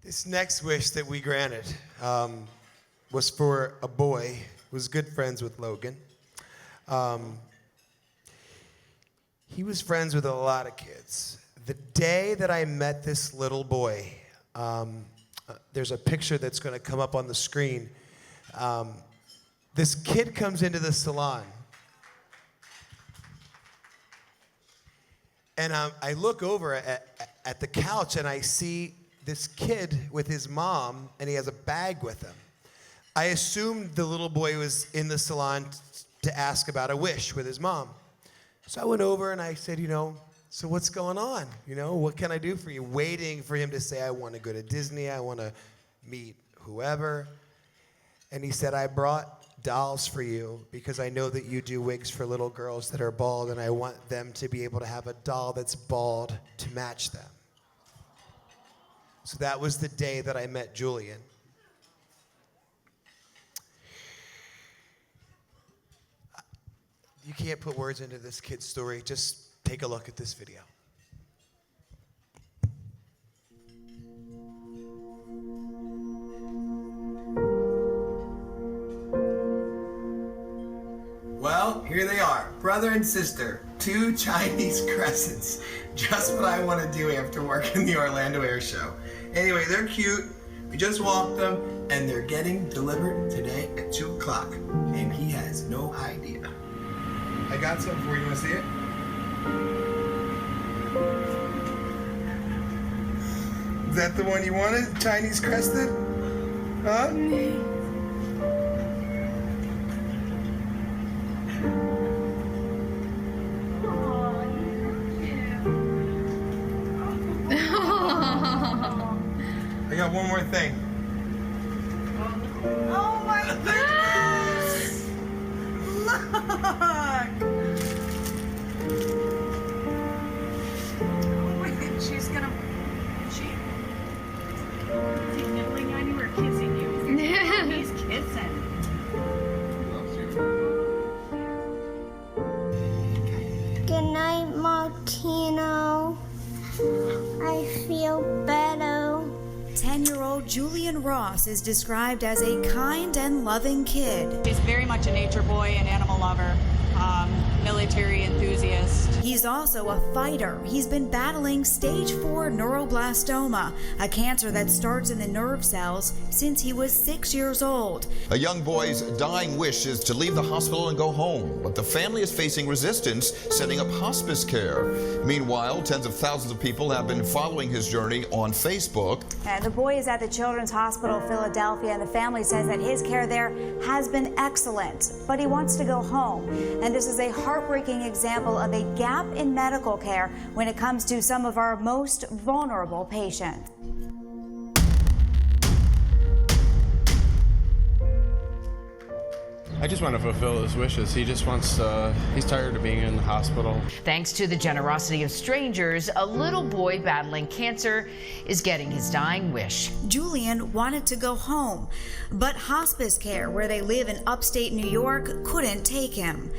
This next wish that we granted was for a boy who was good friends with Logan. He was friends with a lot of kids. The day that I met this little boy, there's a picture that's going to come up on the screen. This kid comes into the salon. And I look over at the couch and I see this kid with his mom, and he has a bag with him. I assumed the little boy was in the salon to ask about a wish with his mom. So I went over and I said, so what's going on? What can I do for you? Waiting for him to say, I want to go to Disney, I want to meet whoever. And he said, I brought dolls for you because I know that you do wigs for little girls that are bald, and I want them to be able to have a doll that's bald to match them. So that was the day that I met Julian. You can't put words into this kid's story. Just take a look at this video. Well, here they are, brother and sister, 2 Chinese crescents. Just what I want to do after working the Orlando Air Show. Anyway, they're cute. We just walked them, and they're getting delivered today at 2 o'clock. And he has no idea. I got something for you. You want to see it? Is that the one you wanted? Chinese crested? Huh? I got one more thing. Oh my goodness! Look! Oh wait, she's gonna... Is he nibbling on you or kissing you? He's kissing. Good night, Martino. I feel better. 10-year-old Julian Ross is described as a kind and loving kid. He's very much a nature boy, an animal lover, military enthusiast. He's also a fighter. He's been battling stage 4 neuroblastoma, a cancer that starts in the nerve cells, since he was 6 years old. A young boy's dying wish is to leave the hospital and go home, but the family is facing resistance, setting up hospice care. Meanwhile, tens of thousands of people have been following his journey on Facebook. And the boy is at the Children's Hospital Philadelphia, and the family says that his care there has been excellent, but he wants to go home. And this is a heartbreaking example of a gap in medical care when it comes to some of our most vulnerable patients. I just want to fulfill his wishes. He just wants, he's tired of being in the hospital. Thanks to the generosity of strangers, a little boy battling cancer is getting his dying wish. Julian wanted to go home, but hospice care, where they live in upstate New York, couldn't take him.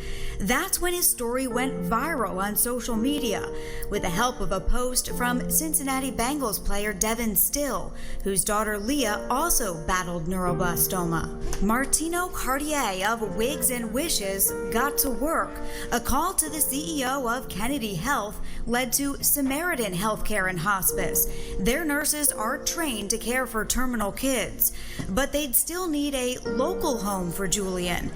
That's when his story went viral on social media, with the help of a post from Cincinnati Bengals player Devin Still, whose daughter Leah also battled neuroblastoma. Martino Cartier of Wigs and Wishes got to work. A call to the CEO of Kennedy Health led to Samaritan Healthcare and Hospice. Their nurses are trained to care for terminal kids, but they'd still need a local home for Julian.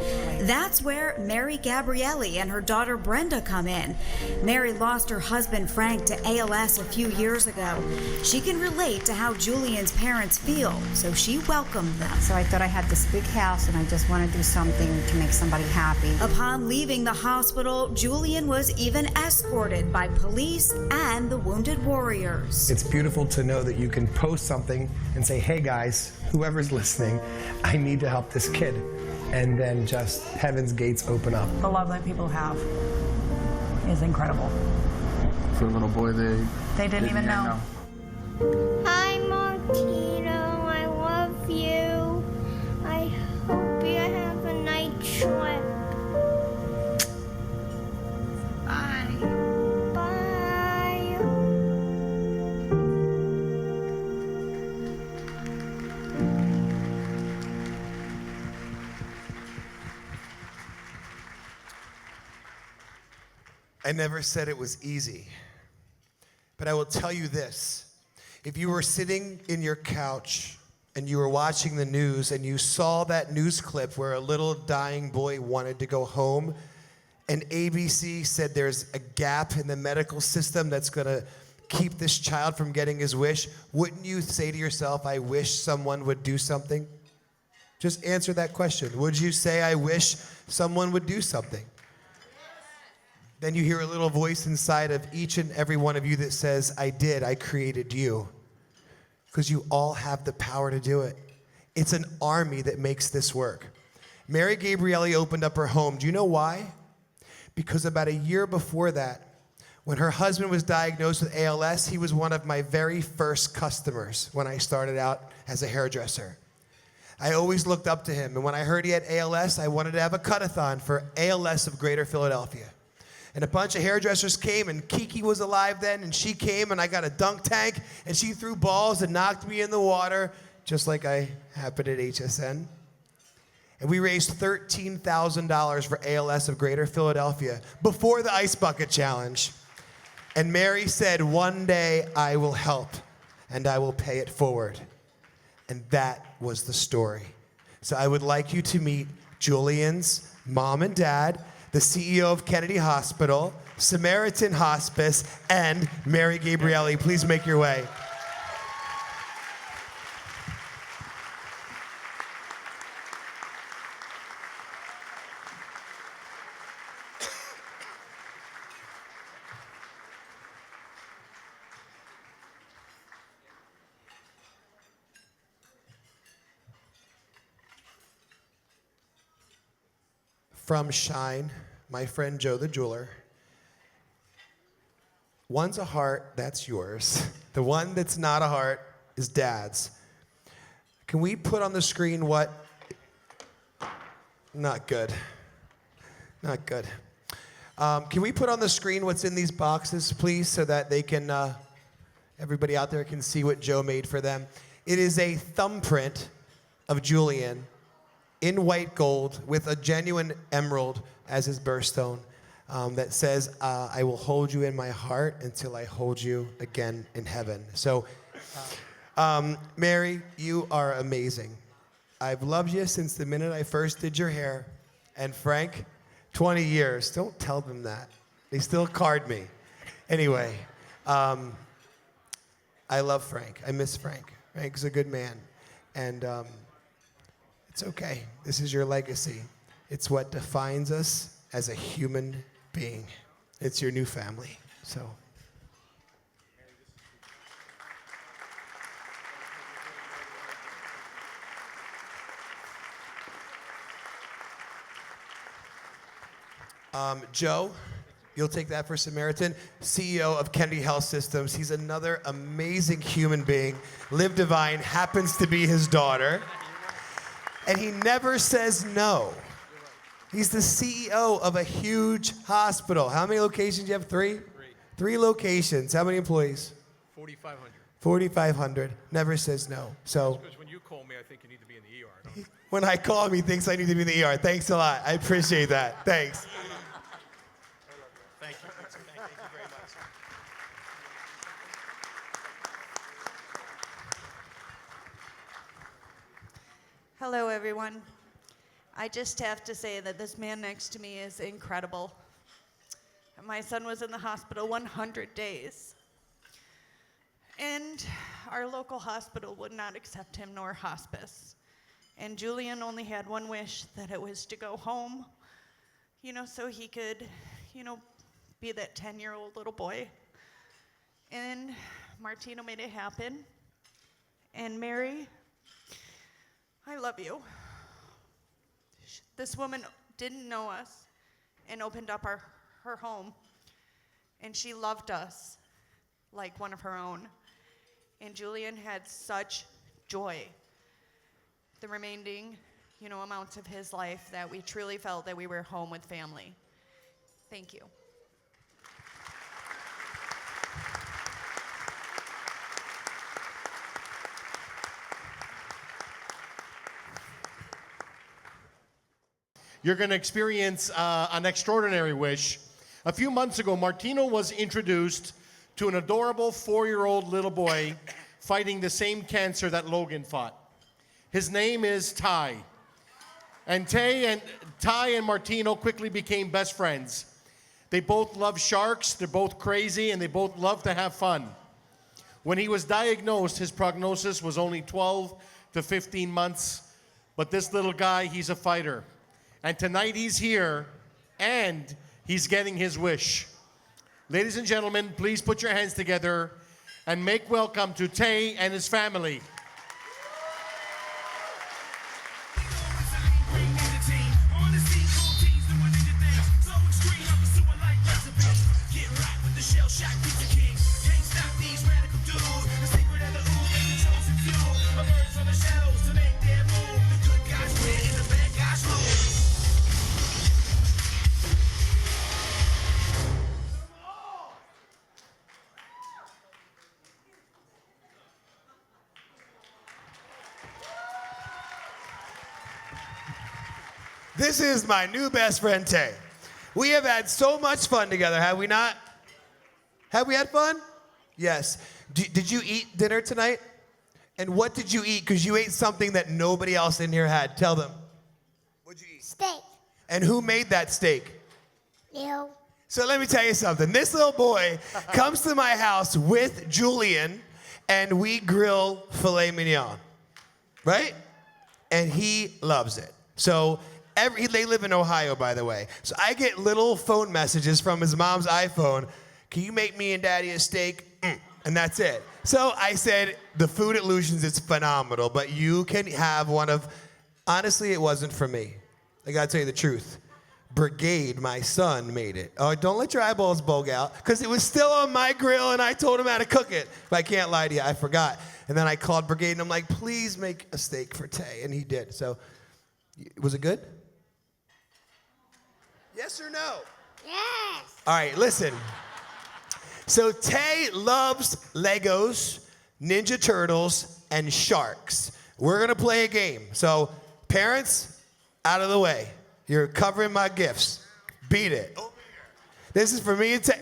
That's where Mary Gabrielli and her daughter Brenda come in. Mary lost her husband Frank to ALS a few years ago. She can relate to how Julian's parents feel, so she welcomed them. So I thought I had this big house and I just want to do something to make somebody happy. Upon leaving the hospital, Julian was even escorted by police and the Wounded Warriors. It's beautiful to know that you can post something and say, hey guys, whoever's listening, I need to help this kid. And then just heaven's gates open up. The love that people have is incredible. For a little boy, they didn't even know. Hi, Martino. I love you. I hope you have a nice trip. Bye. Bye. I never said it was easy. But I will tell you this. If you were sitting in your couch and you were watching the news and you saw that news clip where a little dying boy wanted to go home, and ABC said there's a gap in the medical system that's going to keep this child from getting his wish, wouldn't you say to yourself, I wish someone would do something? Just answer that question. Would you say, I wish someone would do something? Then you hear a little voice inside of each and every one of you that says, I did, I created you. Because you all have the power to do it. It's an army that makes this work. Mary Gabrielli opened up her home. Do you know why? Because about a year before that, when her husband was diagnosed with ALS, he was one of my very first customers when I started out as a hairdresser. I always looked up to him, and when I heard he had ALS, I wanted to have a cut-a-thon for ALS of Greater Philadelphia. And a bunch of hairdressers came, and Kiki was alive then, and she came, and I got a dunk tank, and she threw balls and knocked me in the water, just like I happened at HSN. And we raised $13,000 for ALS of Greater Philadelphia before the Ice Bucket Challenge. And Mary said, one day I will help, and I will pay it forward. And that was the story. So I would like you to meet Julian's mom and dad, the CEO of Kennedy Hospital, Samaritan Hospice, and Mary Gabrielli. Please make your way. From Shine, my friend Joe the jeweler. One's a heart, that's yours. The one that's not a heart is Dad's. Can we put on the screen what? Not good. Not good. Can we put on the screen what's in these boxes, please, so that they can, everybody out there can see what Joe made for them? It is a thumbprint of Julian in white gold with a genuine emerald as his birthstone that says, I will hold you in my heart until I hold you again in heaven. So, Mary, you are amazing. I've loved you since the minute I first did your hair. And Frank, 20 years. Don't tell them that. They still card me. Anyway, I love Frank. I miss Frank. Frank's a good man. And it's okay. This is your legacy. It's what defines us as a human being. It's your new family. So. Joe, you'll take that for Samaritan, CEO of Kennedy Health Systems. He's another amazing human being. Liv Divine happens to be his daughter. And he never says no. He's the CEO of a huge hospital. How many locations do you have? Three? Three locations. How many employees? 4,500. 4,500. Never says no. So Because when you call me, I think you need to be in the ER. when I call him, he thinks I need to be in the ER. Thanks a lot. I appreciate that. Thanks. Thank you. Thank you very much. Hello, everyone. I just have to say that this man next to me is incredible. My son was in the hospital 100 days. And our local hospital would not accept him nor hospice. And Julian only had one wish, that it was to go home, so he could, be that 10-year-old little boy. And Martino made it happen. And Mary, I love you. This woman didn't know us and opened up her home. And she loved us like one of her own. And Julian had such joy the remaining, amounts of his life that we truly felt that we were home with family. Thank you. You're going to experience an extraordinary wish A few months ago, Martino was introduced to an adorable 4-year-old little boy fighting the same cancer that Logan fought. His name is Ty. And Ty and Martino quickly became best friends. They both love sharks, they're both crazy, and they both love to have fun. When he was diagnosed, his prognosis was only 12 to 15 months, but this little guy, he's a fighter. And tonight he's here, and he's getting his wish. Ladies and gentlemen, please put your hands together and make welcome to Tay and his family. This is my new best friend, Tay. We have had so much fun together, have we not? Have we had fun? Yes. Did you eat dinner tonight? And what did you eat? Because you ate something that nobody else in here had. Tell them. What'd you eat? Steak. And who made that steak? You. So let me tell you something. This little boy comes to my house with Julian, and we grill filet mignon, right? And he loves it. So they live in Ohio, by the way. So I get little phone messages from his mom's iPhone. Can you make me and Daddy a steak? And that's it. So I said, the food at Lucian's is phenomenal, but you can have one of, honestly, it wasn't for me. I gotta tell you the truth. Brigade, my son, made it. Oh, don't let your eyeballs bulge out, because it was still on my grill, and I told him how to cook it. But I can't lie to you, I forgot. And then I called Brigade, and I'm like, please make a steak for Tay, and he did. So, was it good? Yes or no? Yes. All right, listen. So Tay loves Legos, Ninja Turtles, and sharks. We're gonna play a game. So parents, out of the way. You're covering my gifts. Beat it. This is for me and Tay.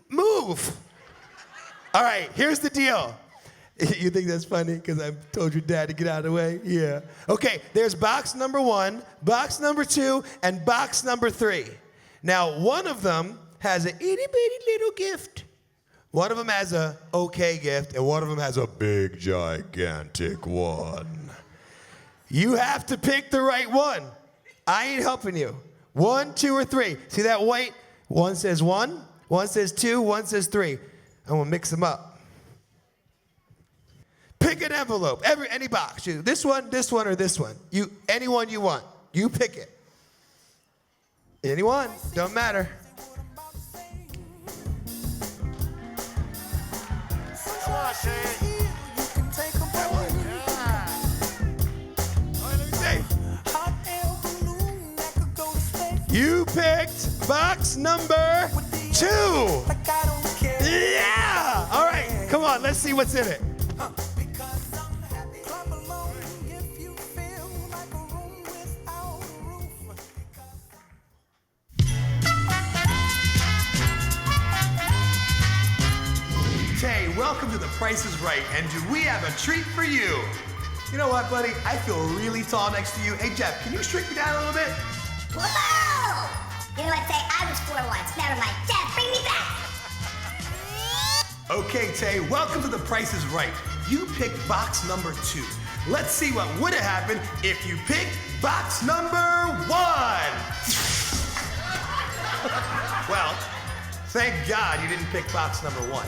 Move. All right, here's the deal. You think that's funny because I told your dad to get out of the way? Yeah. Okay, there's box number 1, box number 2, and box number 3. Now, one of them has an itty-bitty little gift. One of them has a okay gift, and one of them has a big, gigantic one. You have to pick the right one. I ain't helping you. 1, 2, or 3. See that white? One says 1, one says 2, one says 3. I'm gonna mix them up. Pick an envelope, any box. This one, or this one. Any one you want. You pick it. Any one, don't matter. You picked box number 2. Yeah! All right, come on, let's see what's in it. Tay, welcome to The Price is Right, and do we have a treat for you? You know what, buddy? I feel really tall next to you. Hey, Jeff, can you shrink me down a little bit? Whoa! You know what, Tay? I was 4 once. Never mind. Dad, bring me back! Okay, Tay, welcome to The Price is Right. You picked box number 2. Let's see what would have happened if you picked box number 1. Well, thank God you didn't pick box number 1.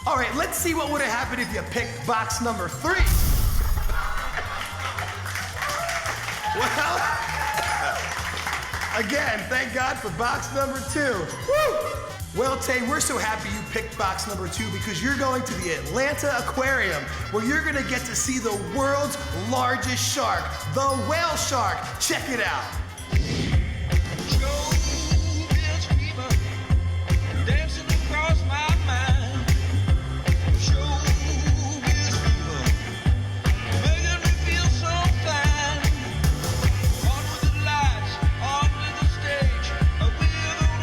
All right, let's see what would have happened if you picked box number 3. Well, again, thank God for box number 2. Woo! Well, Tay, we're so happy you picked box number 2 because you're going to the Atlanta Aquarium where you're going to get to see the world's largest shark, the whale shark. Check it out.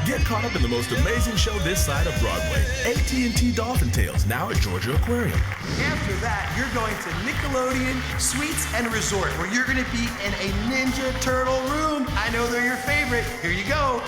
Get caught up up in the most amazing show this side of Broadway. AT&T Dolphin Tales, now at Georgia Aquarium. After that, you're going to Nickelodeon Suites and Resort, where you're going to be in a Ninja Turtle room. I know they're your favorite. Here you go.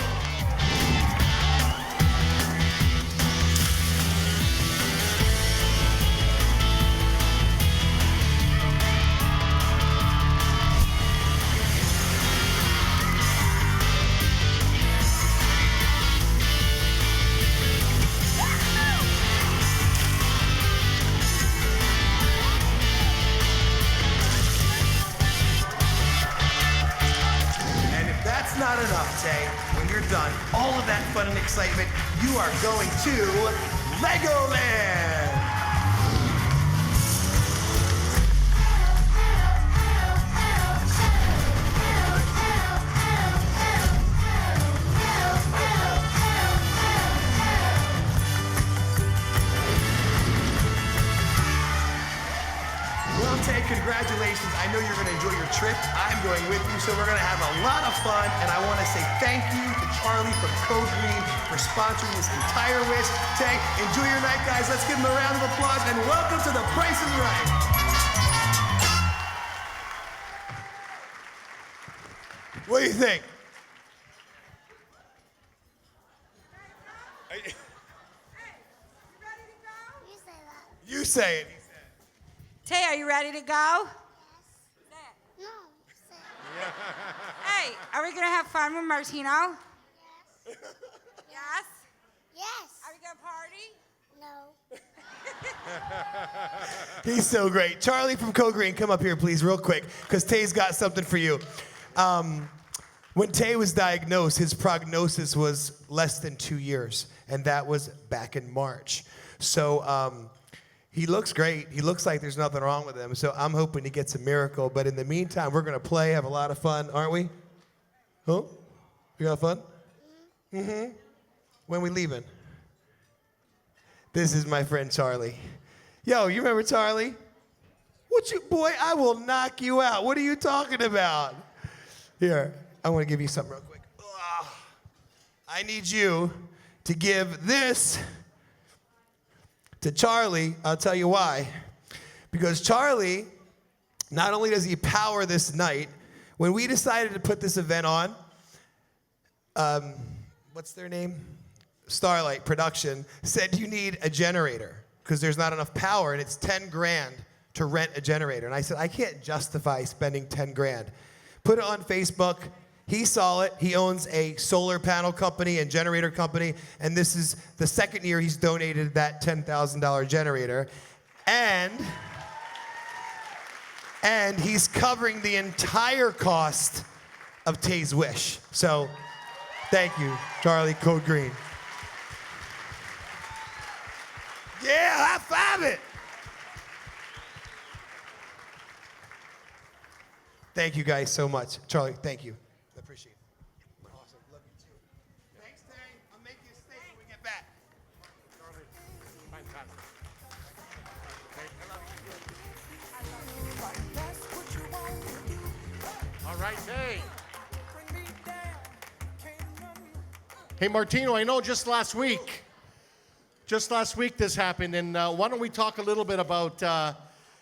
Not enough, Tay. When you're done, all of that fun and excitement, you are going to Legoland! Well, Tay, congratulations. I know you're going to enjoy your trip. I'm going with you, so we're going to have a lot of fun. And I want to say thank you to Charlie from Code Green for sponsoring this entire wish. Tay, enjoy your night, guys. Let's give them a round of applause, and welcome to The Price is Right. What do you think? You say it. Tay, are you ready to go? No. Hey, are we gonna have fun with Martino? Yes. Yes? Yes. Are we gonna party? No. He's so great. Charlie from Code Green, come up here, please, real quick, because Tay's got something for you. When Tay was diagnosed, his prognosis was less than 2 years, and that was back in March. So he looks great. He looks like there's nothing wrong with him, so I'm hoping he gets a miracle. But in the meantime, we're going to play, have a lot of fun, aren't we? Huh? You got fun? Mm-hmm. When we leaving? This is my friend Charlie. Yo, you remember Charlie? Boy, I will knock you out. What are you talking about? Here, I want to give you something real quick. Ugh. I need you to give this to Charlie. I'll tell you why. Because Charlie, not only does he power this night, when we decided to put this event on, what's their name? Starlight Production said you need a generator because there's not enough power, and it's 10 grand to rent a generator. And I said, I can't justify spending 10 grand. Put it on Facebook. He saw it. He owns a solar panel company and generator company, and this is the second year he's donated that $10,000 generator. And he's covering the entire cost of Tay's wish. So thank you, Charlie Code Green. Yeah, high five it. Thank you guys so much. Charlie, thank you. I appreciate it. Awesome. Love you too. Thanks, Tay. I'll make you a steak when we get back. Charlie, fantastic. All right, Tay. Hey, Martino, I know just last week this happened, and why don't we talk a little bit about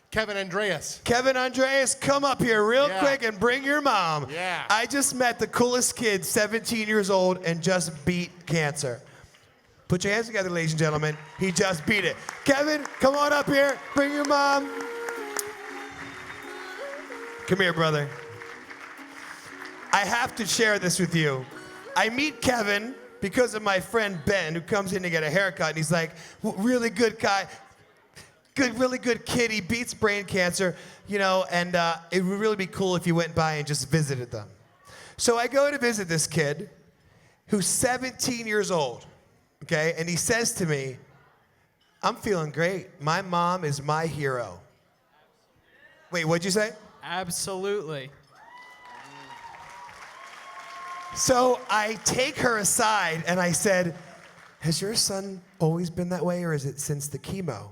Kevin Andreas. Kevin Andreas, come up here real quick and bring your mom. Yeah. I just met the coolest kid, 17 years old, and just beat cancer. Put your hands together, ladies and gentlemen. He just beat it. Kevin, come on up here. Bring your mom. Come here, brother. I have to share this with you. I meet Kevin because of my friend Ben, who comes in to get a haircut, and he's like, really good guy. Really good kid. He beats brain cancer, you know, and it would really be cool if you went by and just visited them. So I go to visit this kid who's 17 years old, okay? And he says to me, I'm feeling great. My mom is my hero. Wait, what'd you say? Absolutely. So I take her aside and I said, has your son always been that way, or is it since the chemo?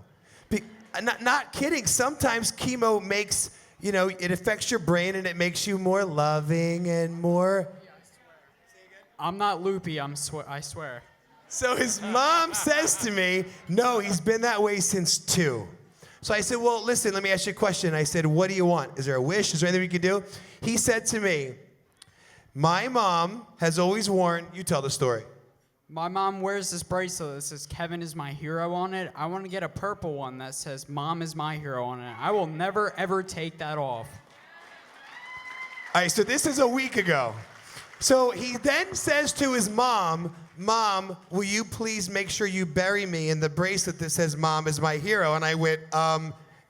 Not kidding. Sometimes chemo makes, you know, it affects your brain and it makes you more loving and more. I'm not loopy, I swear. So his mom says to me, no, he's been that way since 2. So I said, well, listen, let me ask you a question. I said, what do you want? Is there a wish? Is there anything we can do? He said to me, my mom has always worn, you tell the story. My mom wears this bracelet that says Kevin is my hero on it. I want to get a purple one that says Mom is my hero on it. I will never, ever take that off. All right, so this is a week ago. So he then says to his mom, Mom, will you please make sure you bury me in the bracelet that says Mom is my hero? And I went,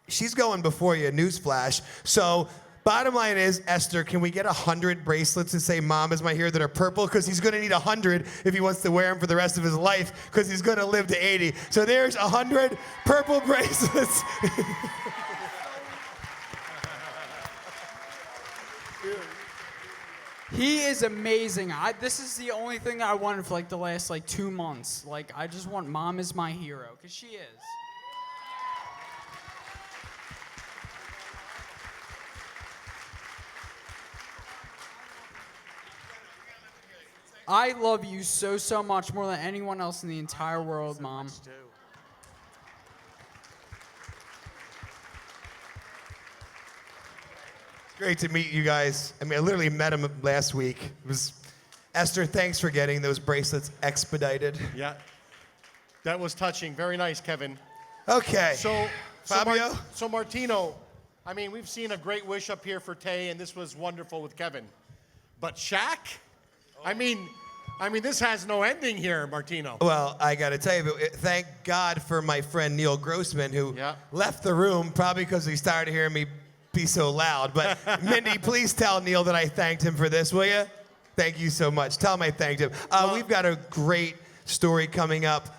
she's going before you, newsflash. So bottom line is, Esther, can we get 100 bracelets that say Mom is my hero that are purple? Because he's going to need 100 if he wants to wear them for the rest of his life, because he's going to live to 80. So there's 100 purple bracelets. He is amazing. This is the only thing that I wanted for like the last 2 months. Like, I just want Mom is my hero, because she is. I love you so, so much, more than anyone else in the entire world, Mom. Great to meet you guys. I mean, I literally met him last week. It was Esther, thanks for getting those bracelets expedited. Yeah. That was touching. Very nice, Kevin. Okay. So Fabio? So Martino, I mean, we've seen a great wish up here for Tay, and this was wonderful with Kevin. But Shaq? I mean, this has no ending here, Martino. Well, I got to tell you, thank God for my friend Neil Grossman, who left the room probably because he started hearing me be so loud. But Mindy, please tell Neil that I thanked him for this, will you? Thank you so much. Tell him I thanked him. We've got a great story coming up.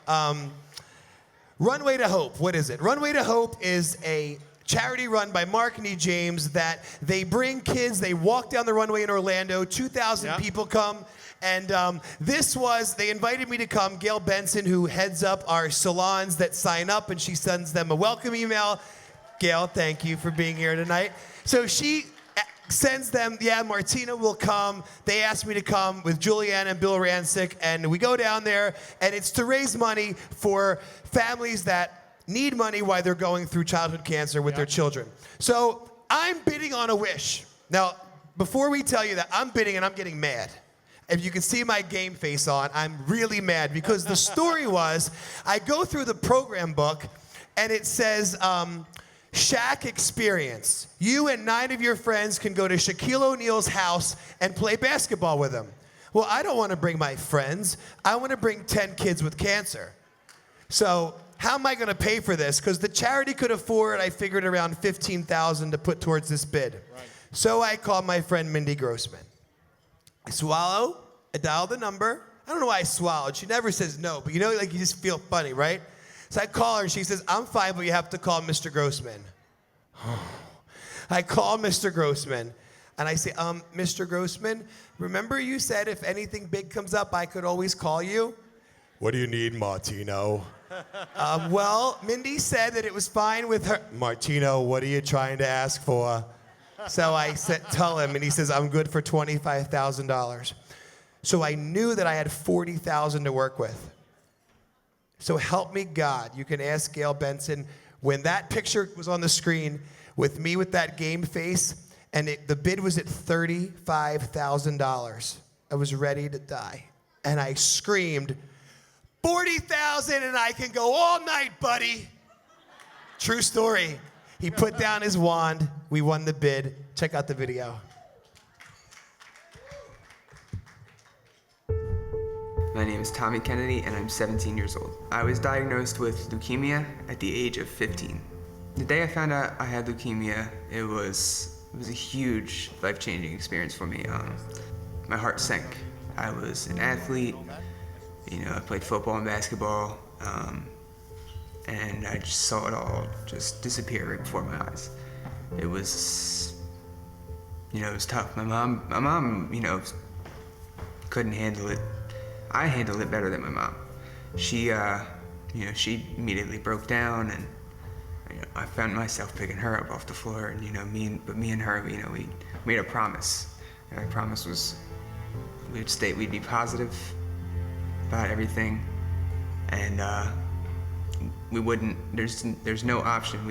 Runway to Hope, what is it? Runway to Hope is a charity run by Mark and E. James that they bring kids, they walk down the runway in Orlando, 2,000 people come. And they invited me to come. Gail Benson, who heads up our salons that sign up, and she sends them a welcome email. Gail, thank you for being here tonight. So she sends them, Martina will come. They asked me to come with Julian and Bill Rancic, and we go down there, and it's to raise money for families that need money while they're going through childhood cancer with their children. So I'm bidding on a wish. Now, before we tell you that, I'm bidding and I'm getting mad. If you can see my game face on, I'm really mad because the story was, I go through the program book, and it says, Shaq experience. You and 9 of your friends can go to Shaquille O'Neal's house and play basketball with him. Well, I don't want to bring my friends. I want to bring 10 kids with cancer. So how am I going to pay for this? Because the charity could afford, I figured, around $15,000 to put towards this bid. Right. So I called my friend Mindy Grossman. I swallow, I dial the number. I don't know why I swallowed. She never says no, but you know, like you just feel funny, right? So I call her, and she says, I'm fine, but you have to call Mr. Grossman. I call Mr. Grossman, and I say, Mr. Grossman, remember you said if anything big comes up, I could always call you? What do you need, Martino? Well, Mindy said that it was fine with her. Martino, what are you trying to ask for? So I tell him, and he says, I'm good for $25,000. So I knew that I had $40,000 to work with. So help me God. You can ask Gail Benson. When that picture was on the screen with me with that game face, and the bid was at $35,000, I was ready to die. And I screamed, 40,000 and I can go all night, buddy. True story. He put down his wand. We won the bid. Check out the video. My name is Tommy Kennedy, and I'm 17 years old. I was diagnosed with leukemia at the age of 15. The day I found out I had leukemia, it was a huge life-changing experience for me. My heart sank. I was an athlete. I played football and basketball, and I just saw it all just disappear right before my eyes. It was, it was tough. My mom, couldn't handle it. I handled it better than my mom. She, she immediately broke down, and I found myself picking her up off the floor, and me and her, we made a promise. And our promise was we'd be positive about everything, and we wouldn't. There's no option.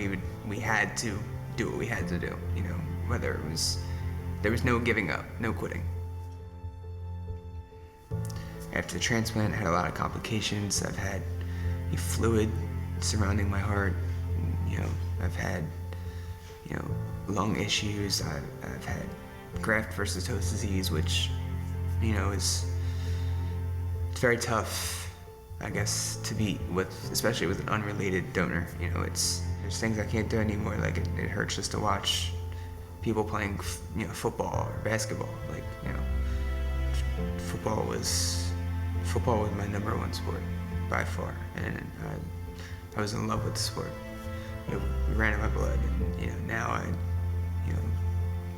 We had to do what we had to do. You know, whether it was, there was no giving up, no quitting. After the transplant, I had a lot of complications. I've had a fluid surrounding my heart. You know, I've had, you know, lung issues. I've had graft versus host disease, which, you know, it's very tough, I guess, to be with, especially with an unrelated donor. You know, there's things I can't do anymore. Like it hurts just to watch people playing, you know, football or basketball. Like, you know, football was my number one sport by far, and I was in love with the sport. It ran in my blood, and, you know, now you know,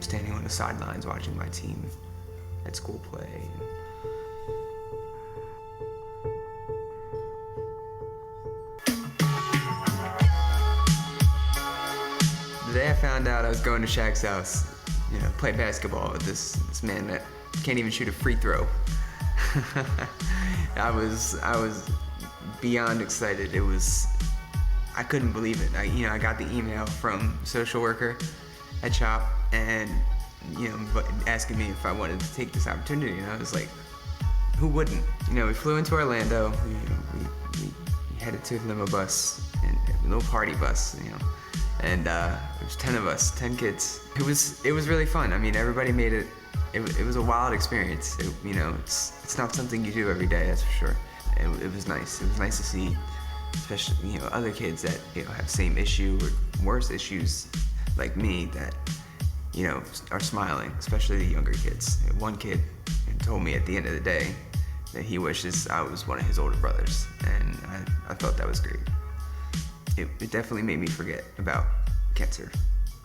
standing on the sidelines watching my team at school play. The day I found out I was going to Shaq's house, you know, play basketball with this man that can't even shoot a free throw. I was beyond excited. I couldn't believe it. I got the email from social worker at CHOP, and, you know, asking me if I wanted to take this opportunity, and I was like, who wouldn't? You know, we flew into Orlando. We headed to a limo bus, and a little party bus, you know, and there was 10 of us, 10 kids. It was really fun. I mean, everybody made it. It was a wild experience. You know, it's not something you do every day, that's for sure. It was nice. It was nice to see, especially, you know, other kids that, you know, have the same issue or worse issues like me that, you know, are smiling, especially the younger kids. One kid told me at the end of the day that he wishes I was one of his older brothers, and I thought that was great. It definitely made me forget about cancer.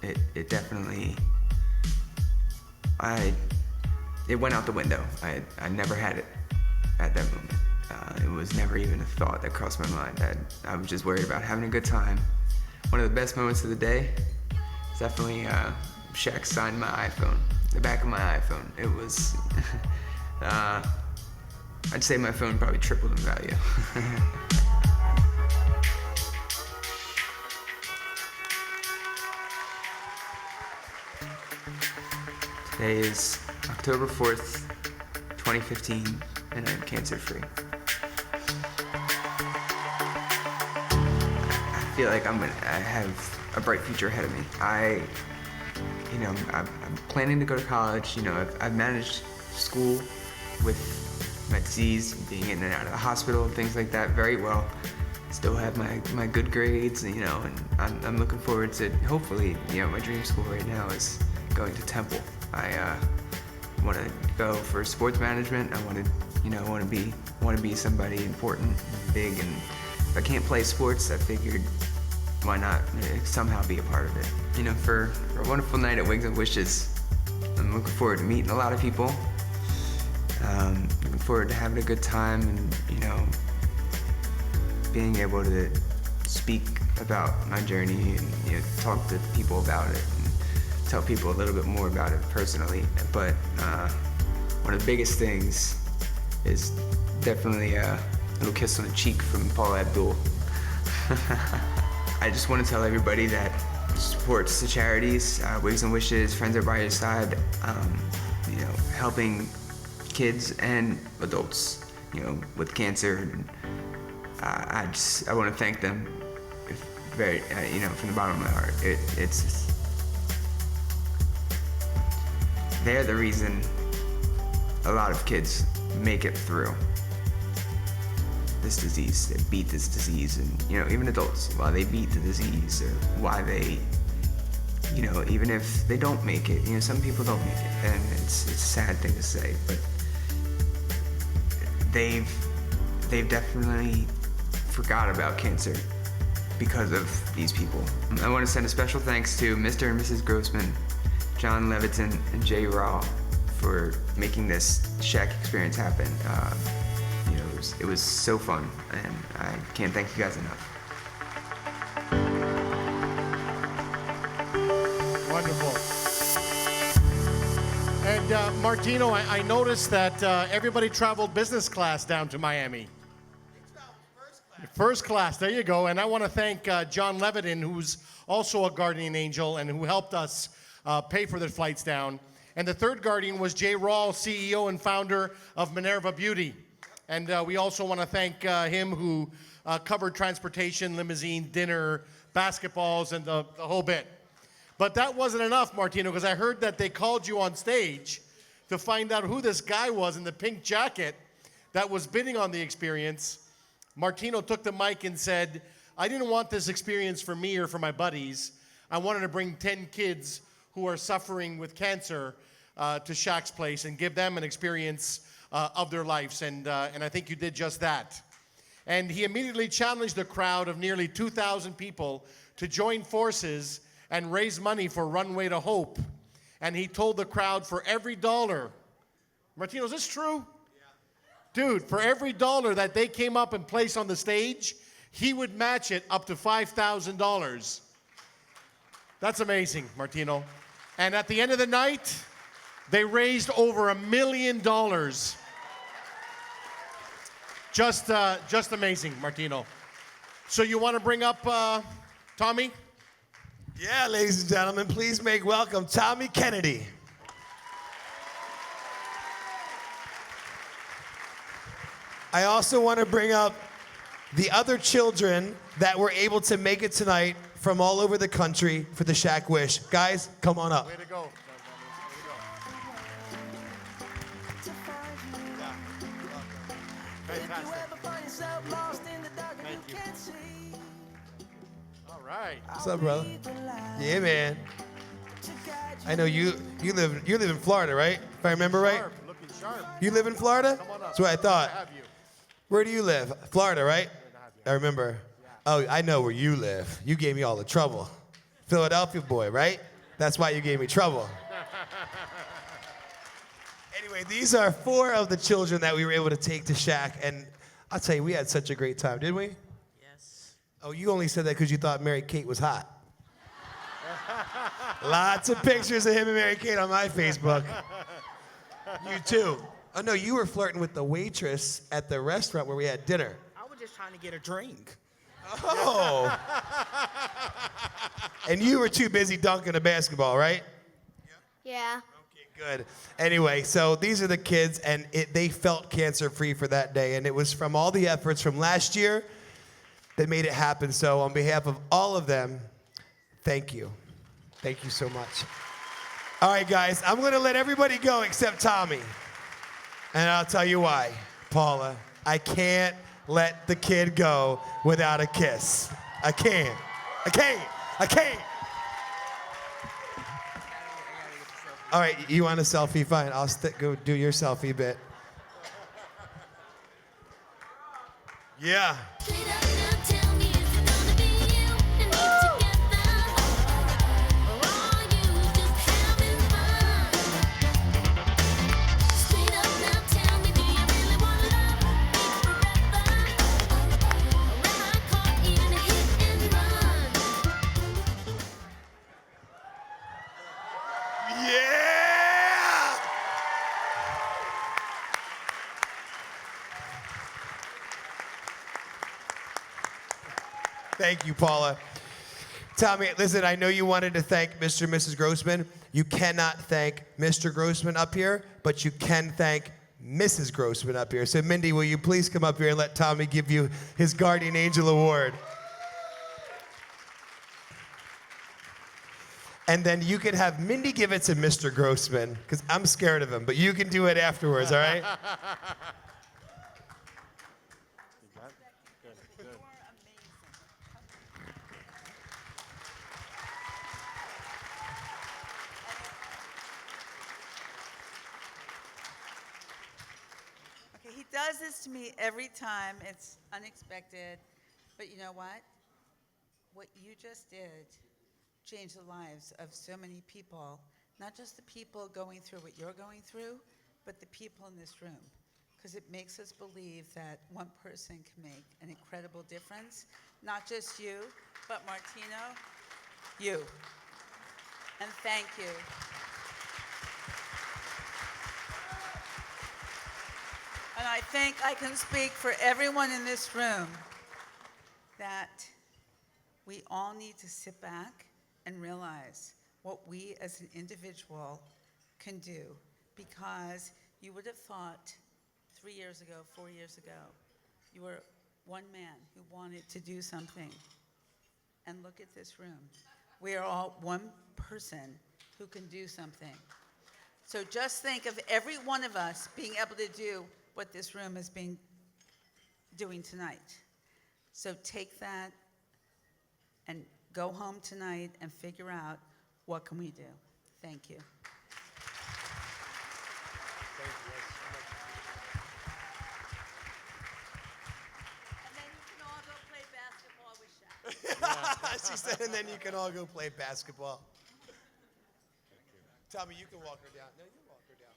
It definitely, it went out the window. I never had it at that moment. It was never even a thought that crossed my mind. I was just worried about having a good time. One of the best moments of the day is definitely Shaq signed my iPhone, the back of my iPhone. It was, I'd say my phone probably tripled in value. Today is October 4th, 2015, and I'm cancer-free. I feel like I have a bright future ahead of me. I'm planning to go to college. You know, I've managed school with my disease, being in and out of the hospital and things like that very well. Still have my good grades, you know, and I'm looking forward to, hopefully, you know, my dream school right now is going to Temple. I want to go for sports management. I want to be somebody important and big, and if I can't play sports, I figured why not somehow be a part of it. You know, for a wonderful night at Wigs and Wishes, I'm looking forward to meeting a lot of people. Looking forward to having a good time, and, you know, being able to speak about my journey and, you know, talk to people about it and tell people a little bit more about it personally. But one of the biggest things is definitely a little kiss on the cheek from Paula Abdul. I just want to tell everybody that supports the charities, Wigs and Wishes, Friends Are By Your Side, you know, helping kids and adults, you know, with cancer. And, I want to thank them very, you know, from the bottom of my heart. They're the reason a lot of kids make it through this disease. They beat this disease, and, you know, even adults, why they beat the disease, or why they, you know, even if they don't make it, you know, some people don't make it, and it's a sad thing to say, but they've definitely forgot about cancer because of these people. I want to send a special thanks to Mr. and Mrs. Grossman, John Leviton, and Jay Raw for making this Shaq experience happen. You know, it was so fun, and I can't thank you guys enough. Wonderful. And Martino, I noticed that everybody traveled business class down to Miami. First class, there you go. And I want to thank John Levitin, who's also a guardian angel and who helped us pay for the flights down. And the third guardian was Jay Rawl, CEO and founder of Minerva Beauty. And we also want to thank him who covered transportation, limousine, dinner, basketballs, and the whole bit. But that wasn't enough, Martino, because I heard that they called you on stage to find out who this guy was in the pink jacket that was bidding on the experience. Martino took the mic and said, I didn't want this experience for me or for my buddies. I wanted to bring 10 kids who are suffering with cancer to Shaq's place and give them an experience of their lives. And I think you did just that. And he immediately challenged the crowd of nearly 2,000 people to join forces and raise money for Runway to Hope. And he told the crowd for every dollar, Martino, is this true? Dude, for every dollar that they came up and placed on the stage, he would match it up to $5,000. That's amazing, Martino. And at the end of the night, they raised over $1 million. Just amazing, Martino. So you want to bring up Tommy? Yeah, ladies and gentlemen, please make welcome Tommy Kennedy. I also want to bring up the other children that were able to make it tonight from all over the country for the Shaq Wish. Guys, come on up. Way to go. All right. What's up, brother? Yeah, man. I know you live in Florida, right? If I remember right. Looking sharp. You live in Florida? Come on up. That's what I thought. I have you. Where do you live? Florida, right? I remember. Oh, I know where you live. You gave me all the trouble. Philadelphia boy, right? That's why you gave me trouble. Anyway, these are 4 of the children that we were able to take to Shaq, and I'll tell you, we had such a great time, didn't we? Yes. Oh, you only said that because you thought Mary Kate was hot. Lots of pictures of him and Mary Kate on my Facebook. You too. Oh, no, you were flirting with the waitress at the restaurant where we had dinner. I was just trying to get a drink. Oh. And you were too busy dunking a basketball, right? Yeah. Good. Anyway, so these are the kids, and they felt cancer-free for that day, and it was from all the efforts from last year that made it happen. So on behalf of all of them, thank you. Thank you so much. All right, guys, I'm going to let everybody go except Tommy. And I'll tell you why. Paula, I can't let the kid go without a kiss. I can't. I can't. I can't. All right, you want a selfie? Fine. I'll go do your selfie bit. Yeah. Thank you, Paula. Tommy, listen, I know you wanted to thank Mr. and Mrs. Grossman. You cannot thank Mr. Grossman up here, but you can thank Mrs. Grossman up here. So, Mindy, will you please come up here and let Tommy give you his Guardian Angel Award? And then you can have Mindy give it to Mr. Grossman, because I'm scared of him, but you can do it afterwards, all right? He does this to me every time. It's unexpected. But you know what? What you just did changed the lives of so many people. Not just the people going through what you're going through, but the people in this room. Because it makes us believe that one person can make an incredible difference. Not just you, but Martino, you. And thank you. And I think I can speak for everyone in this room that we all need to sit back and realize what we as an individual can do, because you would have thought 3 years ago, 4 years ago, you were one man who wanted to do something. And look at this room. We are all one person who can do something. So just think of every one of us being able to do what this room is doing tonight. So take that and go home tonight and figure out, what can we do? Thank you. She said, and then you can all go play basketball. Tommy, you can walk her down. No, you walk her down.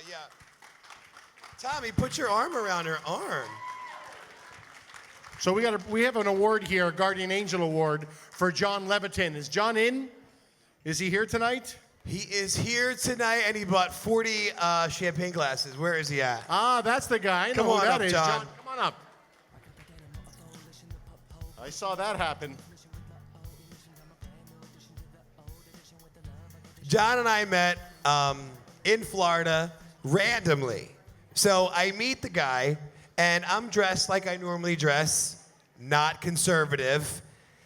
Yeah. Tommy, put your arm around her arm. So we have an award here, Guardian Angel Award for John Levitin. Is John in? Is he here tonight? He is here tonight, and he bought 40 champagne glasses. Where is he at? Ah, that's the guy. I know Come who on that up, is. John. Come on up. I saw that happen. John and I met in Florida randomly. So I meet the guy, and I'm dressed like I normally dress, not conservative.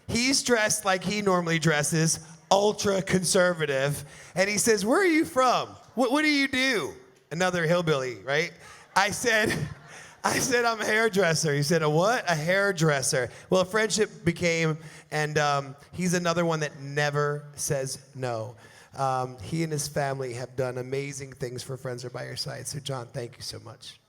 He's dressed like he normally dresses, ultra conservative. And he says, "Where are you from? What do you do?" Another hillbilly, right? I said, "I'm a hairdresser." He said, "A what?" "A hairdresser." Well, a friendship became, and he's another one that never says no. He and his family have done amazing things for Friends Are By Your Side. So, John, thank you so much.